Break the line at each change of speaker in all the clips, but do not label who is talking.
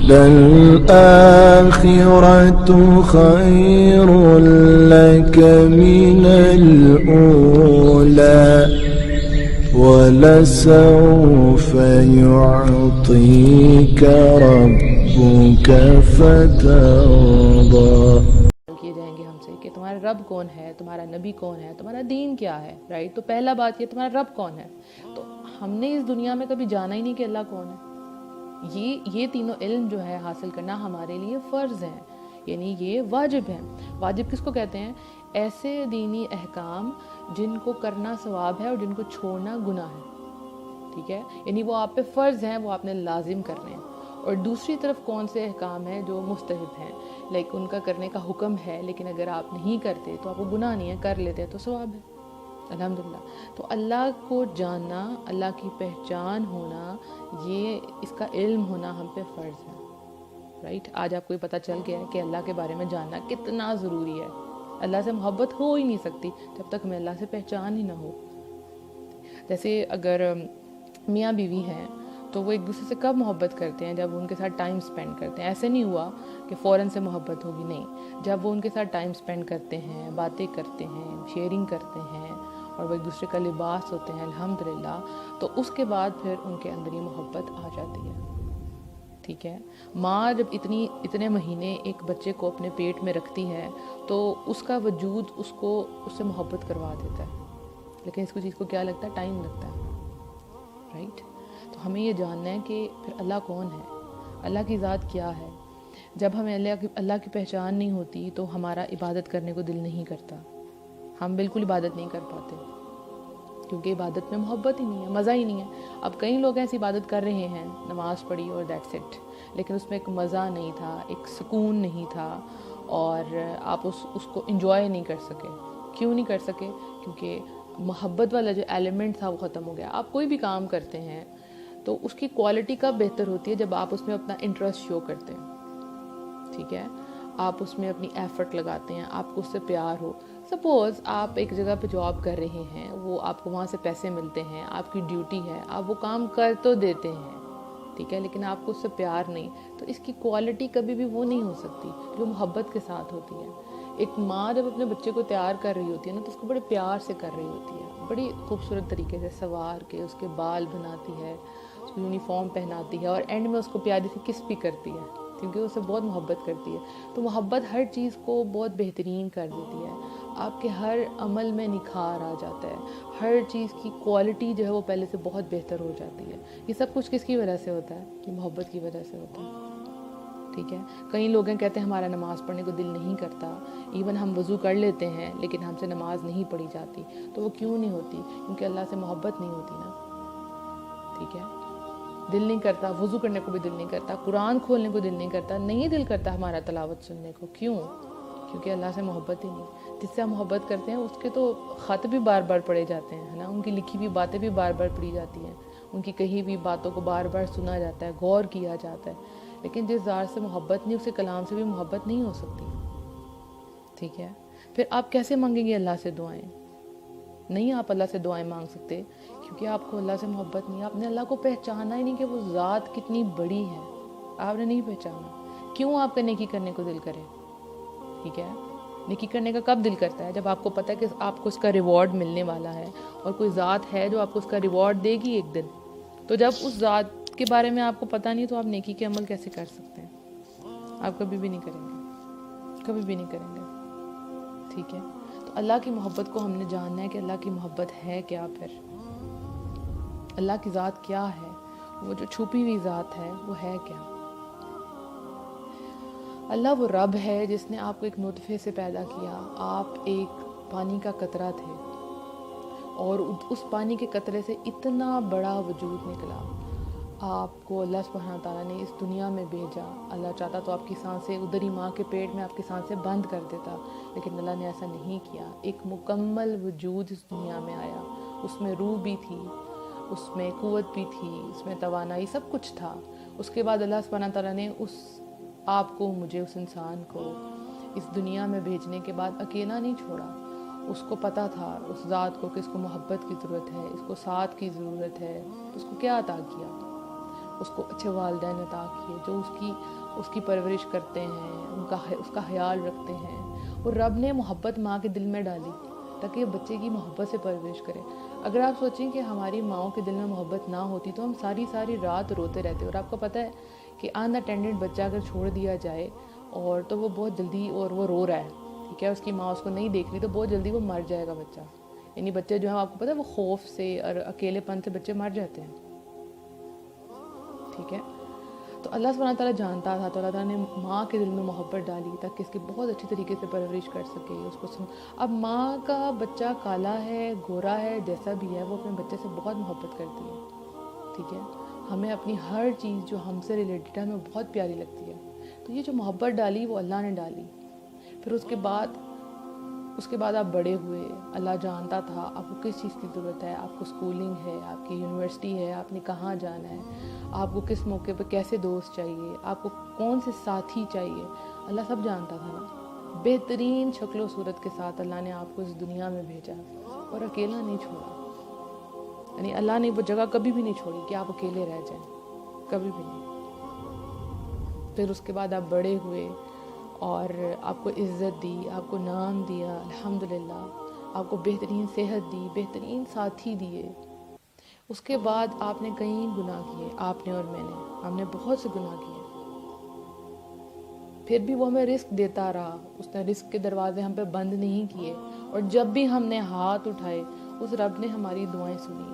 وَلَلْآخِرَةُ خَيْرٌ لَكَ مِنَ الْأُولَى وَلَسَوْفَ يُعْطِيكَ رَبُّكَ فَتَرْضَى.
کیے جائیں گے ہم سے کہ تمہارا رب کون ہے، تمہارا نبی کون ہے، تمہارا دین کیا ہے، رائٹ؟ تو پہلا بات یہ تمہارا رب کون ہے. تو ہم نے اس دنیا میں کبھی جانا ہی نہیں کہ اللہ کون ہے. یہ تینوں علم جو ہے حاصل کرنا ہمارے لیے فرض ہیں، یعنی یہ واجب ہے. واجب کس کو کہتے ہیں؟ ایسے دینی احکام جن کو کرنا ثواب ہے اور جن کو چھوڑنا گناہ ہے. ٹھیک ہے، یعنی وہ آپ پہ فرض ہیں، وہ آپ نے لازم کرنے ہیں. اور دوسری طرف کون سے احکام ہیں جو مستحب ہیں، لائک ان کا کرنے کا حکم ہے لیکن اگر آپ نہیں کرتے تو آپ کو گناہ نہیں ہے، کر لیتے تو ثواب ہے. الحمدللہ. تو اللہ کو جاننا، اللہ کی پہچان ہونا، یہ اس کا علم ہونا ہم پہ فرض ہے، رائٹ؟ آج آپ کو یہ پتہ چل گیا ہے کہ اللہ کے بارے میں جاننا کتنا ضروری ہے. اللہ سے محبت ہو ہی نہیں سکتی جب تک ہمیں اللہ سے پہچان ہی نہ ہو. جیسے اگر میاں بیوی ہیں تو وہ ایک دوسرے سے کب محبت کرتے ہیں؟ جب ان کے ساتھ ٹائم سپینڈ کرتے ہیں. ایسے نہیں ہوا کہ فوراً سے محبت ہوگی، نہیں. جب وہ ان کے ساتھ ٹائم سپینڈ کرتے ہیں، باتیں کرتے ہیں، شیئرنگ کرتے ہیں اور وہ ایک دوسرے کا لباس ہوتے ہیں الحمدللہ، تو اس کے بعد پھر ان کے اندر یہ محبت آ جاتی ہے. ٹھیک ہے، ماں جب اتنے مہینے ایک بچے کو اپنے پیٹ میں رکھتی ہے تو اس کا وجود اس سے محبت کروا دیتا ہے، لیکن اس کو چیز کو کیا لگتا ہے؟ ٹائم لگتا ہے، رائٹ؟ تو ہمیں یہ جاننا ہے کہ پھر اللہ کون ہے، اللہ کی ذات کیا ہے. جب ہمیں اللہ کی پہچان نہیں ہوتی تو ہمارا عبادت کرنے کو دل نہیں کرتا، ہم بالکل عبادت نہیں کر پاتے کیونکہ عبادت میں محبت ہی نہیں ہے، مزہ ہی نہیں ہے. اب کئی لوگ ایسی عبادت کر رہے ہیں، نماز پڑھی اور دیٹس اٹ، لیکن اس میں ایک مزہ نہیں تھا، ایک سکون نہیں تھا، اور آپ اس کو انجوائے نہیں کر سکے. کیوں نہیں کر سکے؟ کیونکہ محبت والا جو ایلیمنٹ تھا وہ ختم ہو گیا. آپ کوئی بھی کام کرتے ہیں تو اس کی کوالٹی کب بہتر ہوتی ہے؟ جب آپ اس میں اپنا انٹرسٹ شو کرتے ہیں. ٹھیک ہے، آپ اس میں اپنی ایفرٹ لگاتے ہیں، آپ کو اس سے پیار ہو. سپوز آپ ایک جگہ پہ جاب کر رہے ہیں، وہ آپ کو وہاں سے پیسے ملتے ہیں، آپ کی ڈیوٹی ہے، آپ وہ کام کر تو دیتے ہیں، ٹھیک ہے، لیکن آپ کو اس سے پیار نہیں، تو اس کی کوالٹی کبھی بھی وہ نہیں ہو سکتی جو محبت کے ساتھ ہوتی ہے. ایک ماں جب اپنے بچے کو تیار کر رہی ہوتی ہے نا تو اس کو بڑے پیار سے کر رہی ہوتی ہے، بڑی خوبصورت طریقے سے سنوار کے اس کے بال بناتی ہے، اس کو یونیفارم پہناتی ہے، اور اینڈ میں اس کو پیاری سی کس بھی کرتی ہے کیونکہ اسے بہت محبت کرتی ہے. تو محبت ہر چیز کو بہت بہترین کر دیتی ہے، آپ کے ہر عمل میں نکھار آ جاتا ہے، ہر چیز کی کوالٹی جو ہے وہ پہلے سے بہت بہتر ہو جاتی ہے. یہ سب کچھ کس کی وجہ سے ہوتا ہے؟ یہ محبت کی وجہ سے ہوتا ہے. ٹھیک ہے، کئی لوگ ہیں کہتے ہیں ہمارا نماز پڑھنے کو دل نہیں کرتا، ایون ہم وضو کر لیتے ہیں لیکن ہم سے نماز نہیں پڑھی جاتی. تو وہ کیوں نہیں ہوتی؟ کیونکہ اللہ سے محبت نہیں ہوتی نا. ٹھیک ہے، دل نہیں کرتا، وضو کرنے کو بھی دل نہیں کرتا، قرآن کھولنے کو دل نہیں کرتا، نہیں دل کرتا ہمارا تلاوت سننے کو. کیوں؟ کیونکہ اللہ سے محبت ہی نہیں. جس سے ہم محبت کرتے ہیں اس کے تو خط بھی بار بار پڑھے جاتے ہیں، ہے نا، ان کی لکھی ہوئی باتیں بھی بار بار پڑھی جاتی ہیں، ان کی کہی ہوئی باتوں کو بار بار سنا جاتا ہے، غور کیا جاتا ہے. لیکن جس ذات سے محبت نہیں، اس کے کلام سے بھی محبت نہیں ہو سکتی. ٹھیک ہے، پھر آپ کیسے مانگیں گے اللہ سے دعائیں؟ نہیں، آپ اللہ سے دعائیں مانگ سکتے کیونکہ آپ کو اللہ سے محبت نہیں ہے. آپ نے اللہ کو پہچانا ہی نہیں کہ وہ ذات کتنی بڑی ہے، آپ نے نہیں پہچانا. کیوں آپ کا نیکی کرنے کو دل کرے؟ ٹھیک ہے، نیکی کرنے کا کب دل کرتا ہے؟ جب آپ کو پتہ ہے کہ آپ کو اس کا ریوارڈ ملنے والا ہے، اور کوئی ذات ہے جو آپ کو اس کا ریوارڈ دے گی ایک دن. تو جب اس ذات کے بارے میں آپ کو پتہ نہیں تو آپ نیکی کے عمل کیسے کر سکتے ہیں؟ آپ کبھی بھی نہیں کریں گے، کبھی بھی نہیں کریں گے. ٹھیک ہے، تو اللہ کی محبت کو ہم نے جاننا ہے کہ اللہ کی محبت ہے کیا. پھر اللہ کی ذات کیا ہے؟ وہ جو چھپی ہوئی ذات ہے وہ ہے کیا؟ اللہ وہ رب ہے جس نے آپ کو ایک نطفے سے پیدا کیا. آپ ایک پانی کا قطرہ تھے اور اس پانی کے قطرے سے اتنا بڑا وجود نکلا. آپ کو اللہ سبحانہ تعالیٰ نے اس دنیا میں بھیجا. اللہ چاہتا تو آپ کی سانسیں ادھر ہی ماں کے پیٹ میں آپ کی سانسیں بند کر دیتا، لیکن اللہ نے ایسا نہیں کیا. ایک مکمل وجود اس دنیا میں آیا، اس میں روح بھی تھی، اس میں قوت بھی تھی، اس میں توانائی، سب کچھ تھا. اس کے بعد اللہ سبحانہ تعالیٰ نے آپ کو، مجھے، اس انسان کو اس دنیا میں بھیجنے کے بعد اکیلا نہیں چھوڑا. اس کو پتہ تھا اس ذات کو کہ اس کو محبت کی ضرورت ہے، اس کو ساتھ کی ضرورت ہے. اس کو کیا عطا کیا؟ اس کو اچھے والدین عطا کیے جو اس کی پرورش کرتے ہیں، اس کا خیال رکھتے ہیں، اور رب نے محبت ماں کے دل میں ڈالی تاکہ یہ بچے کی محبت سے پرورش کرے۔ اگر آپ سوچیں کہ ہماری ماؤں کے دل میں محبت نہ ہوتی تو ہم ساری رات روتے رہتے۔ اور آپ کو پتہ ہے کہ ان اٹینڈنٹ بچہ اگر چھوڑ دیا جائے اور تو وہ بہت جلدی، اور وہ رو رہا ہے، ٹھیک ہے، اس کی ماں اس کو نہیں دیکھ رہی، تو بہت جلدی وہ مر جائے گا بچہ۔ یعنی بچے جو ہیں آپ کو پتہ ہے وہ خوف سے اور اکیلے پن سے بچے مر جاتے ہیں، ٹھیک ہے۔ تو اللہ سبحانہ تعالیٰ جانتا تھا، تو اللہ تعالیٰ نے ماں کے دل میں محبت ڈالی تاکہ اس کی بہت اچھی طریقے سے پرورش کر سکے اس کو اب ماں کا بچہ کالا ہے، گورا ہے، جیسا بھی ہے، وہ اپنے بچے سے بہت محبت کرتی ہے، ٹھیک ہے۔ ہمیں اپنی ہر چیز جو ہم سے ریلیٹڈ ہے ہمیں بہت پیاری لگتی ہے۔ تو یہ جو محبت ڈالی وہ اللہ نے ڈالی۔ پھر اس کے بعد آپ بڑے ہوئے، اللہ جانتا تھا آپ کو کس چیز کی ضرورت ہے، آپ کو سکولنگ ہے، آپ کی یونیورسٹی ہے، آپ نے کہاں جانا ہے، آپ کو کس موقع پہ کیسے دوست چاہیے، آپ کو کون سے ساتھی چاہیے، اللہ سب جانتا تھا نا۔ بہترین شکل و صورت کے ساتھ اللہ نے آپ کو اس دنیا میں بھیجا اور اکیلا نہیں چھوڑا۔ یعنی اللہ نے وہ جگہ کبھی بھی نہیں چھوڑی کہ آپ اکیلے رہ جائیں، کبھی بھی نہیں۔ پھر اس کے بعد آپ بڑے ہوئے اور آپ کو عزت دی، آپ کو نام دیا، الحمدللہ، آپ کو بہترین صحت دی، بہترین ساتھی دیے۔ اس کے بعد آپ نے کئی گناہ کیے، آپ نے اور میں نے، ہم نے بہت سے گناہ کیے، پھر بھی وہ ہمیں رزق دیتا رہا، اس نے رزق کے دروازے ہم پہ بند نہیں کیے، اور جب بھی ہم نے ہاتھ اٹھائے اس رب نے ہماری دعائیں سنی۔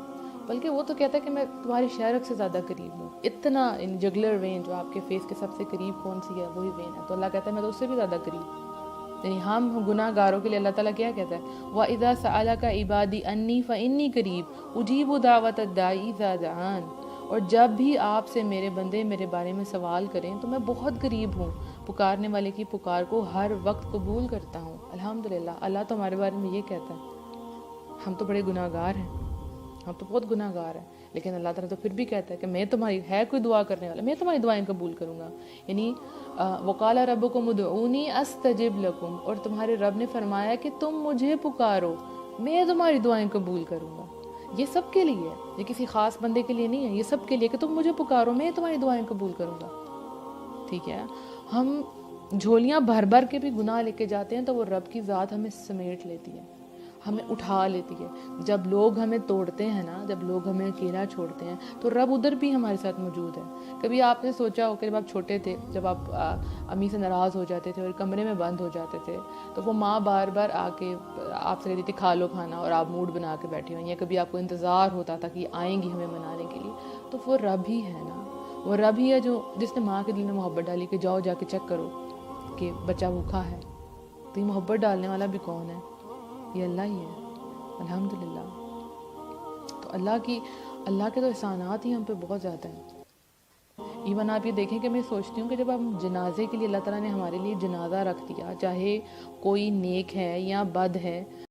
بلکہ وہ تو کہتا ہے کہ میں تمہاری شہرک سے زیادہ قریب ہوں، اتنا جگلر وین جو آپ کے فیس کے سب سے قریب کون سی ہے وہی وین ہے، تو اللہ کہتا ہے میں تو اس سے بھی زیادہ قریب۔ یعنی ہم گناہ گاروں کے لیے اللہ تعالیٰ کیا کہتا ہے، وَإِذَا سَأَلَكَ عِبَادِي أَنِّي فَإِنِّي قَرِيبٌ أُجِيبُ دَعْوَةَ الدَّاعِ إِذَا دَعَانِ۔ اور جب بھی آپ سے میرے بندے میرے بارے میں سوال کریں تو میں بہت قریب ہوں، پکارنے والے کی پکار کو ہر وقت قبول کرتا ہوں۔ الحمدللہ، اللہ تو ہمارے بارے میں یہ کہتا ہے۔ ہم تو بڑے گناہ گار ہیں، ہم تو بہت گناہ گار ہیں، لیکن اللہ تعالیٰ تو پھر بھی کہتا ہے کہ میں تمہاری، ہے کوئی دعا کرنے والا میں تمہاری دعائیں قبول کروں گا۔ یعنی وَقَالَ رَبُّكُمُ ادْعُونِي أَسْتَجِبْ لَكُمْ، اور تمہارے رب نے فرمایا کہ تم مجھے پکارو میں تمہاری دعائیں قبول کروں گا۔ یہ سب کے لیے ہے، یہ کسی خاص بندے کے لیے نہیں ہے، یہ سب کے لیے کہ تم مجھے پکارو میں تمہاری دعائیں قبول کروں گا، ٹھیک ہے۔ ہم جھولیاں بھر بھر کے بھی گناہ لے کے جاتے ہیں تو وہ رب کی ذات ہمیں سمیٹ لیتی ہے، ہمیں اٹھا لیتی ہے۔ جب لوگ ہمیں توڑتے ہیں نا، جب لوگ ہمیں اکیلا چھوڑتے ہیں تو رب ادھر بھی ہمارے ساتھ موجود ہے۔ کبھی آپ نے سوچا ہو کہ جب آپ چھوٹے تھے، جب آپ امی سے ناراض ہو جاتے تھے اور کمرے میں بند ہو جاتے تھے تو وہ ماں بار بار آ کے آپ سے کہتی تھی کھا لو کھانا، اور آپ موڈ بنا کے بیٹھے ہوئے، یا کبھی آپ کو انتظار ہوتا تھا کہ آئیں گی ہمیں منانے کے لیے، تو وہ رب ہی ہے نا، وہ رب ہی ہے جس نے ماں کے دل میں محبت ڈالی کہ جاؤ جا کے چیک کرو کہ بچہ بھوکا ہے۔ تو یہ محبت ڈالنے والا بھی کون ہے؟ یہ اللہ ہی ہے، الحمدللہ۔ تو اللہ کے تو احسانات ہی ہم پہ بہت زیادہ ہیں۔ ایون آپ یہ دیکھیں کہ میں سوچتی ہوں کہ جب ہم جنازے کے لیے اللہ تعالیٰ نے ہمارے لیے جنازہ رکھ دیا، چاہے کوئی نیک ہے یا بد ہے،